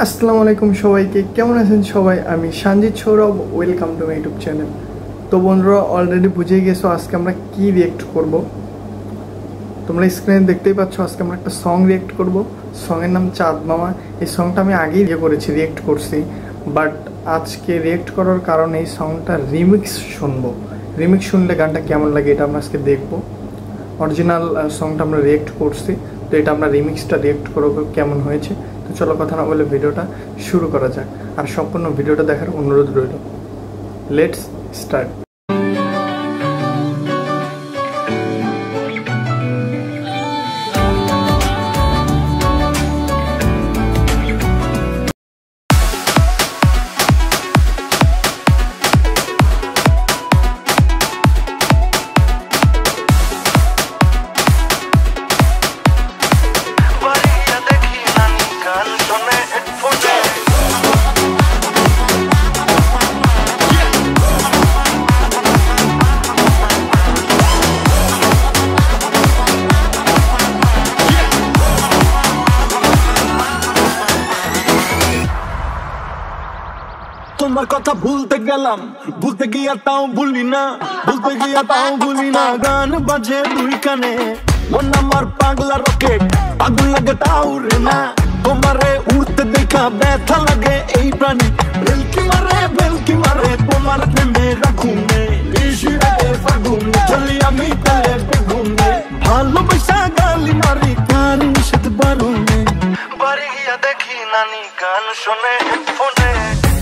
আসসালামু আলাইকুম সবাইকে, কেমন আছেন সবাই? আমি Sanjit Sourav, welcome to my YouTube channel. তো বন্ধুরা, অলরেডি বুঝে গেছো আজকে আমরা কি রিয়েক্ট করব। তোমরা স্ক্রিনে দেখতেই পাচ্ছ, আজকে আমরা একটা সং রিয়েক্ট করব। সঙের নাম চাঁদ মামা। এই সংটা আমি আগেই রিয়েক্ট করছি, বাট আজকে রিয়েক্ট করার কারণে এই সংটা রিমিক্স শুনবো। রিমিক্স শুনলে গানটা কেমন লাগে এটা আমরা আজকে দেখবো। অরিজিনাল সংটা আমরা রিয়েক্ট করছি, তো এটা আমরা রিমিক্সটা রিয়েক্ট করবো কেমন হয়েছে। তো চলো কথা না বলে ভিডিওটা শুরু করা যাক, আর সম্পূর্ণ ভিডিওটা দেখার অনুরোধ রইল। Let's start. তোমার কথা ভুলতে গেলাম, ভুলতে গিয়া তাও ভুলি না, ভুলতে গিয়া তাও ভুলি না। গান বাজে দুই কানে, মন আমার পাগলা রকেট, আগুন লাগে তাও রে না। তোমারে উড়তে দেখা ব্যথা লাগে এই প্রাণী, বেলকি মারে তোমার প্রেমে রাখুনে। বিশিরাতে ফাগুনে চলি আমি তালে বেগুনে, ভালোবাসা গালি মারি কার নিষেধ বারুনে। বাড়ি গিয়া দেখি নানি গান শোনে হেডফোনে।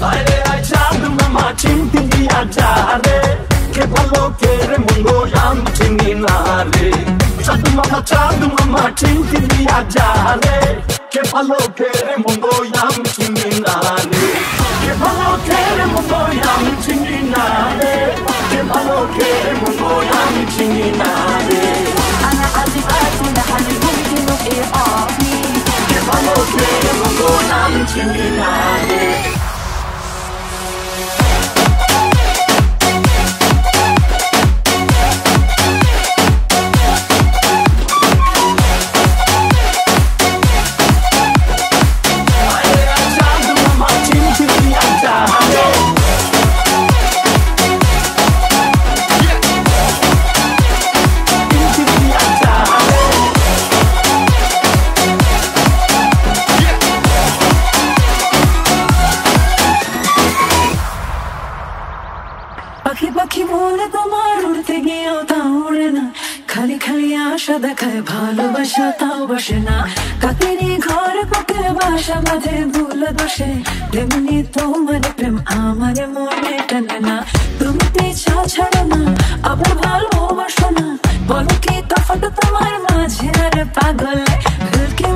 আরে আয় চাঁদ মামা চিমটি দিয়া যা রে, কে ভালো কে রে মন্দ আমি চিনি না রে। চাঁদ মামা চিমটি দিয়া যা রে, কে ভালো কে রে মন্দ আমি চিনি না রে। কে ভালো কে রে মন্দ আমি চিনি না রে, কে ভালো কে রে মন্দ আমি চিনি না রে। أنا قلبي قاسي لحالي ممكن وقع أعطي কে ভালো কে রে মন্দ আমি চিনি না রে। পাখি পাখি বলে তোমার উড়তে গিয়েও তা উড়ে না, খালি খালি আশা দেখায় ভালোবাসা তাও বসে না। কাকেরই ঘর বুকে বাসা বাঁধে ভুল বসে, তেমনি তোমার প্রেম আমার মনে টানে না। তুমি পিছা ছাড়ো না, আবার ভালোবাসো না, বলো কি তফাৎ তোমার মাঝে? আরে পাগল ভেলকি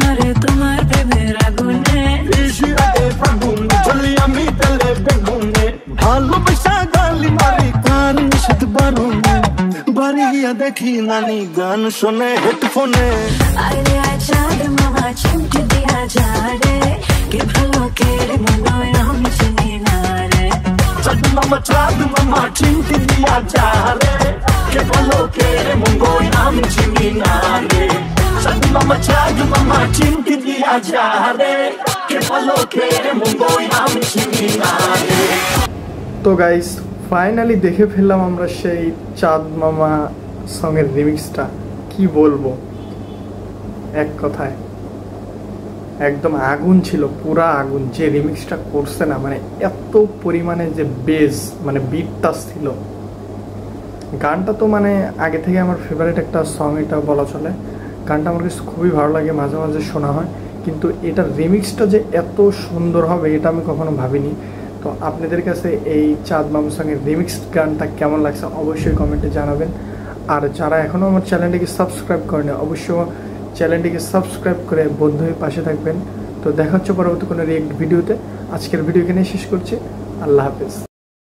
মারে তোমার প্রেমের আগুনে। বিশিরাতে ফাগুনে চলি আমি তালে বেগুনে, ভালোবাসা গালি মারি কার নিষেধ বারুনে। বাড়ি গিয়া দেখি নানি গান শোনে হেডফোনে। আরে আয় চাঁদ মামা চিমটি দিয়া যা রে, কে ভালো কে রে মন্দ আমি চিনি না রে। চাঁদ মামা চিমটি দিয়া যা রে, কে ভালো কে রে মন্দ আমি চিনি না রে। চাঁদ মামা চিমটি দিয়া যা রে, কে ভালো কে রে মন্দ আমি চিনি না রে। তো গাইস, ফাইনালি দেখে ফেললাম আমরা সেই চাঁদ মামা সঙের রিমিক্সটা। কি বলবো, এক কথায় একদম আগুন ছিল, পুরা আগুন। যে রিমিক্সটা করছে না, মানে এত পরিমাণে যে বেস, মানে বিটটা ছিল। গানটা তো মানে আগে থেকে আমার ফেভারিট একটা সং, এটা বলা চলে। গানটা আমার কাছে খুবই ভালো লাগে, মাঝে মাঝে শোনা হয়, কিন্তু এটার রিমিক্সটা যে এত সুন্দর হবে এটা আমি কখনো ভাবিনি। তো আপনাদের কাছে এই চাঁদ মামা সঙ্গের রিমিক্স গানটা কেমন লাগছে অবশ্যই কমেন্টে জানাবেন। আর যারা এখনও আমার চ্যানেলটিকে সাবস্ক্রাইব করেনি, অবশ্যই চ্যানেলটিকে সাবস্ক্রাইব করে বন্ধু হয়ে পাশে থাকবেন। তো দেখা হচ্ছে পরবর্তী কোনো রিয়েক্ট ভিডিওতে। আজকের ভিডিও এখানে শেষ করছি। আল্লাহ হাফেজ।